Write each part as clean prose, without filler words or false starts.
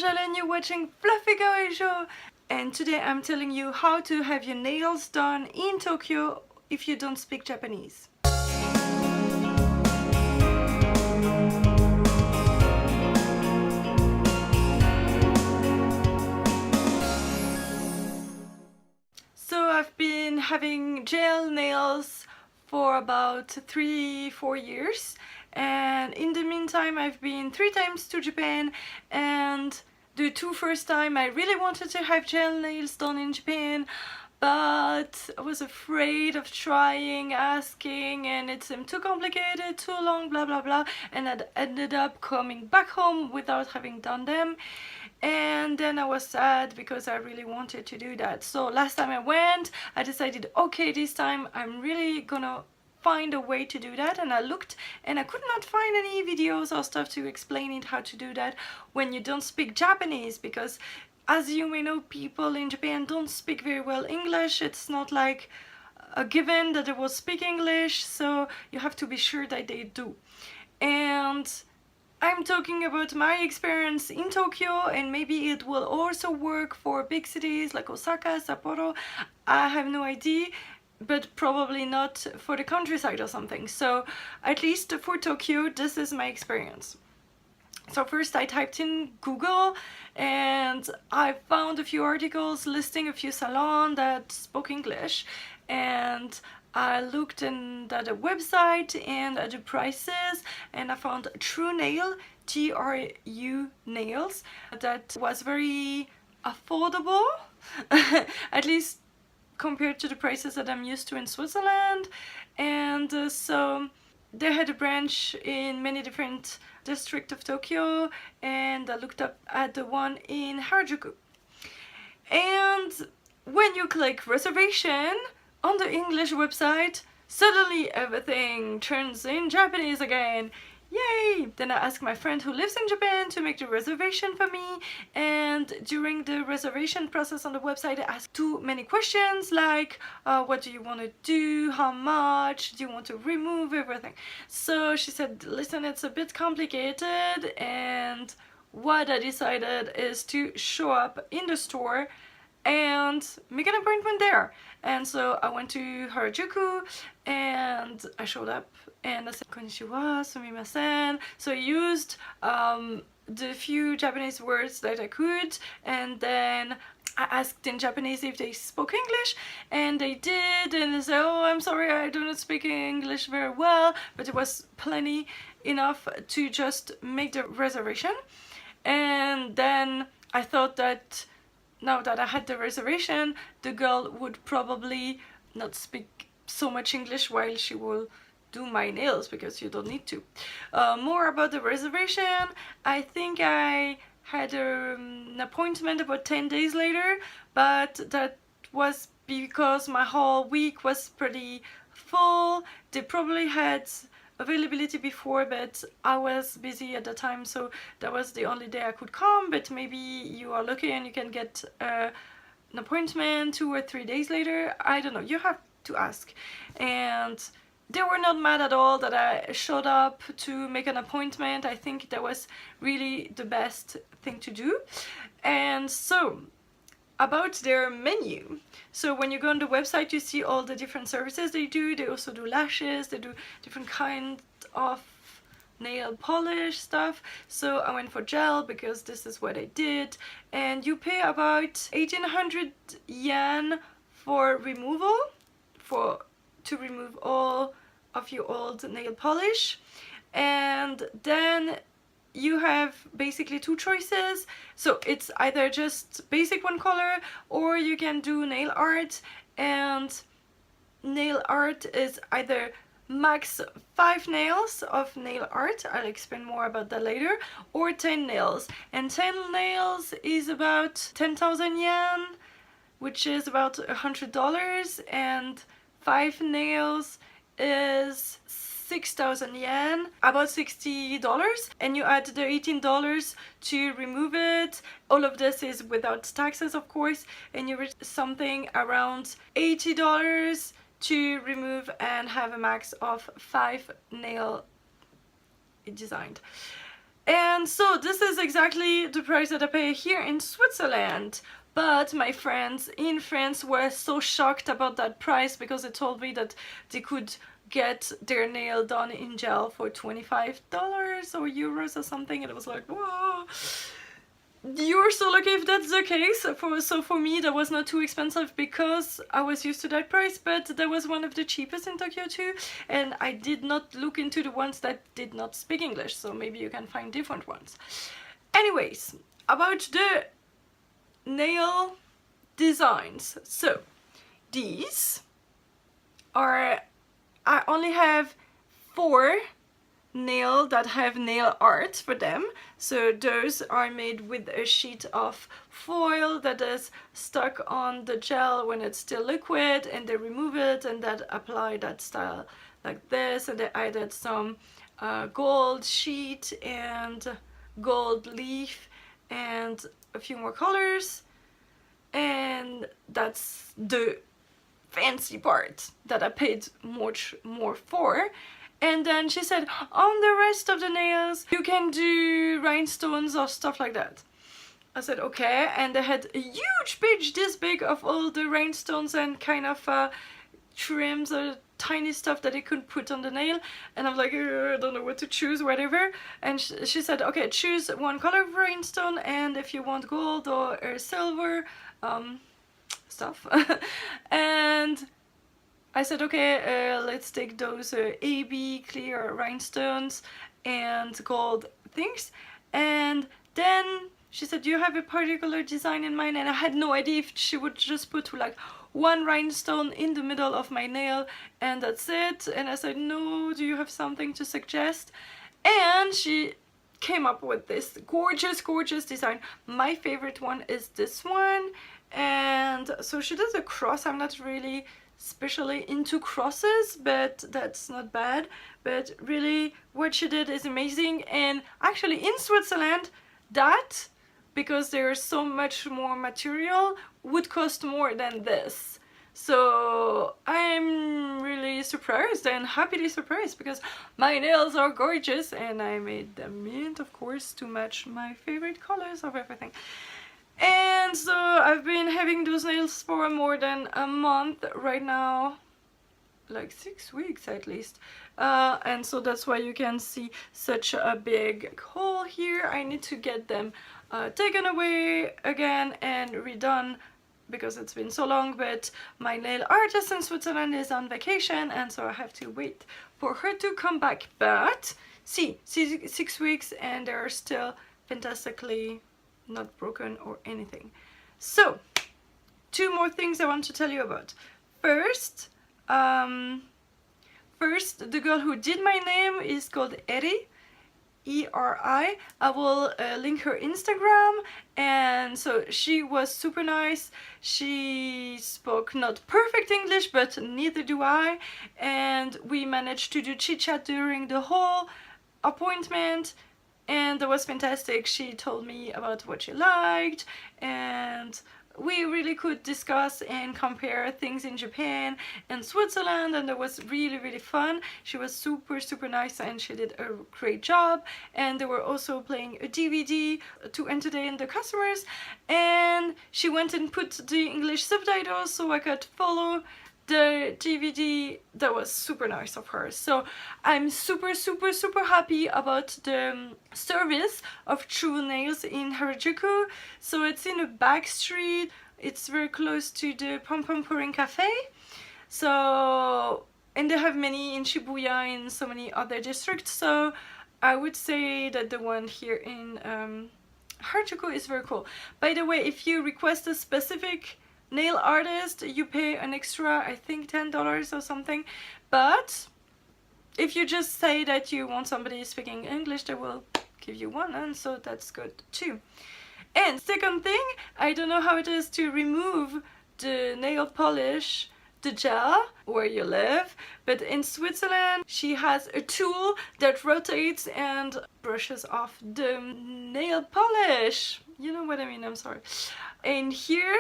Angela and you're watching Fluffy Kawaii Show, and today I'm telling you how to have your nails done in Tokyo if you don't speak Japanese. So I've been having gel nails for about 3-4 years, and in the meantime I've been 3 times to Japan, and the 2 first time I really wanted to have gel nails done in Japan, but I was afraid of trying, asking, and it seemed too complicated, too long, blah blah blah, and I ended up coming back home without having done them. And then I was sad because I really wanted to do that. So last time I went, I decided, okay, this time I'm really gonna find a way to do that, and I looked and I could not find any videos or stuff to explain it how to do that when you don't speak Japanese, because as you may know, people in Japan don't speak very well English. It's not like a given that they will speak English, so you have to be sure that they do. And I'm talking about my experience in Tokyo, and maybe it will also work for big cities like Osaka, Sapporo, I have no idea, but probably not for the countryside or something. So at least for Tokyo, this is my experience. So first I typed in Google and I found a few articles listing a few salons that spoke English, and I looked at the website and at the prices, and I found True Nail, TRU Nails, that was very affordable, at least compared to the prices that I'm used to in Switzerland. And so they had a branch in many different districts of Tokyo, and I looked up at the one in Harajuku. And when you click reservation on the English website, suddenly everything turns in Japanese again. Yay! Then I asked my friend who lives in Japan to make the reservation for me, and during the reservation process on the website I asked too many questions like what do you want to do, how much, do you want to remove everything. So she said, listen, it's a bit complicated, and what I decided is to show up in the store and make an appointment there. And so I went to Harajuku and I showed up and I said konnichiwa, sumimasen. So I used the few Japanese words that I could, and then I asked in Japanese if they spoke English, and they did, and they said, oh, I'm sorry, I do not speak English very well, but it was plenty enough to just make the reservation. And then I thought that now that I had the reservation, the girl would probably not speak so much English while she will do my nails, because you don't need to. More about the reservation, I think I had an appointment about 10 days later, but that was because my whole week was pretty full. They probably had availability before, but I was busy at the time, so that was the only day I could come. But maybe you are lucky and you can get an appointment 2 or 3 days later. I don't know, you have to ask. And they were not mad at all that I showed up to make an appointment. I think that was really the best thing to do. And so about their menu, so when you go on the website you see all the different services they do. They also do lashes, they do different kind of nail polish stuff. So I went for gel because this is what I did, and you pay about 1800 yen for removal, to remove all of your old nail polish. And then you have basically 2 choices. So it's either just basic one color, or you can do nail art, and nail art is either max 5 nails of nail art, I'll explain more about that later, or 10 nails. And 10 nails is about 10,000 yen, which is about $100, and 5 nails is 6,000 yen, about $60, and you add the $18 to remove it. All of this is without taxes, of course, and you reach something around $80 to remove and have a max of 5 nail designed. And so this is exactly the price that I pay here in Switzerland. But my friends in France were so shocked about that price because they told me that they could get their nail done in gel for $25 or euros or something, and it was like, whoa. You're so lucky if that's the case. So for me that was not too expensive because I was used to that price, but that was one of the cheapest in Tokyo too, and I did not look into the ones that did not speak English, so maybe you can find different ones. Anyways, about the nail designs. So these are, I only have 4 nail that have nail art for them, so those are made with a sheet of foil that is stuck on the gel when it's still liquid, and they remove it and then apply that style like this, and they added some gold sheet and gold leaf and a few more colors, and that's the fancy part that I paid much more for. And then she said, on the rest of the nails you can do rhinestones or stuff like that. I said okay, and they had a huge page this big of all the rhinestones and kind of trims or tiny stuff that you could put on the nail, and I'm like, I don't know what to choose, whatever. And she said, okay, choose one color of rhinestone, and if you want gold or silver stuff. And I said, okay, let's take those AB clear rhinestones and gold things. And then she said, do you have a particular design in mind? And I had no idea if she would just put like one rhinestone in the middle of my nail and that's it. And I said, no, do you have something to suggest? And she came up with this gorgeous, gorgeous design. My favorite one is this one. And so she does a cross. I'm not really especially into crosses, but that's not bad. But really what she did is amazing. And actually in Switzerland, that, because there's so much more material, would cost more than this. So I'm really surprised and happily surprised because my nails are gorgeous and I made them mint, of course, to match my favorite colors of everything. And so I've been having those nails for more than a month right now, like 6 weeks at least. And so that's why you can see such a big hole here. I need to get them taken away again and redone because it's been so long, but my nail artist in Switzerland is on vacation and so I have to wait for her to come back. But see 6 weeks and they're still fantastically not broken or anything. So 2 more things I want to tell you about. First, the girl who did my name is called Eri, E-R-I. I will link her Instagram, and so she was super nice. She spoke not perfect English, but neither do I, and we managed to do chit chat during the whole appointment. And that was fantastic. She told me about what she liked, and we really could discuss and compare things in Japan and Switzerland, and it was really, really fun. She was super, super nice and she did a great job. And they were also playing a DVD to entertain the customers, and she went and put the English subtitles so I could follow the DVD. That was super nice of her. So I'm super, super, super happy about the service of True Nails in Harajuku. So it's in a back street. It's very close to the Pom Pom Purin Cafe. So, and they have many in Shibuya and so many other districts. So I would say that the one here in Harajuku is very cool. By the way, if you request a specific nail artist, you pay an extra, I think $10 or something. But if you just say that you want somebody speaking English, they will give you one, and so that's good too. And second thing, I don't know how it is to remove the nail polish, the gel, where you live, but in Switzerland she has a tool that rotates and brushes off the nail polish. You know what I mean, I'm sorry. And here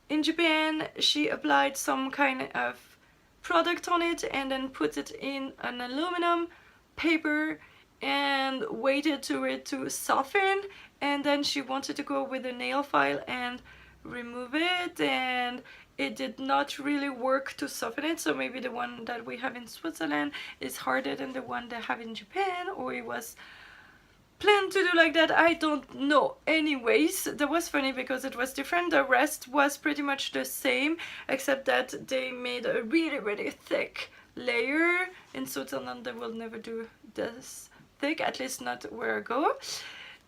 in Japan, she applied some kind of product on it and then put it in an aluminum paper, and waited to it to soften, and then she wanted to go with a nail file and remove it, and it did not really work to soften it. So maybe the one that we have in Switzerland is harder than the one they have in Japan, or it was planned to do like that, I don't know. Anyways, that was funny because it was different. The rest was pretty much the same, except that they made a really thick layer. In Switzerland they will never do this thick, at least not where I go.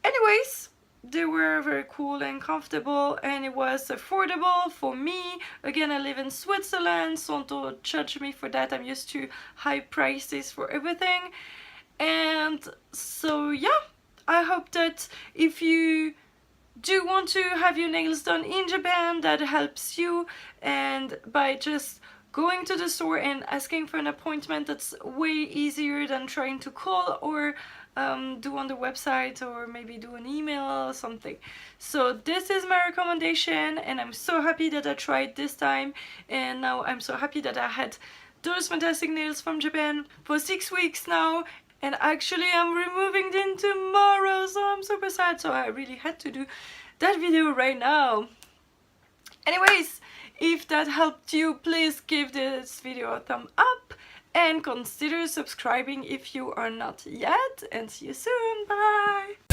Anyways, they were very cool and comfortable, and it was affordable for me. Again, I live in Switzerland, so don't judge me for that. I'm used to high prices for everything. And so yeah, I hope that if you do want to have your nails done in Japan, that helps you, and by just going to the store and asking for an appointment, that's way easier than trying to call or do on the website, or maybe do an email or something. So this is my recommendation, and I'm so happy that I tried this time, and now I'm so happy that I had those fantastic nails from Japan for 6 weeks now. And actually I'm removing them tomorrow, so I'm super sad, so I really had to do that video right now. Anyways, if that helped you, please give this video a thumb up and consider subscribing if you are not yet, and see you soon. Bye!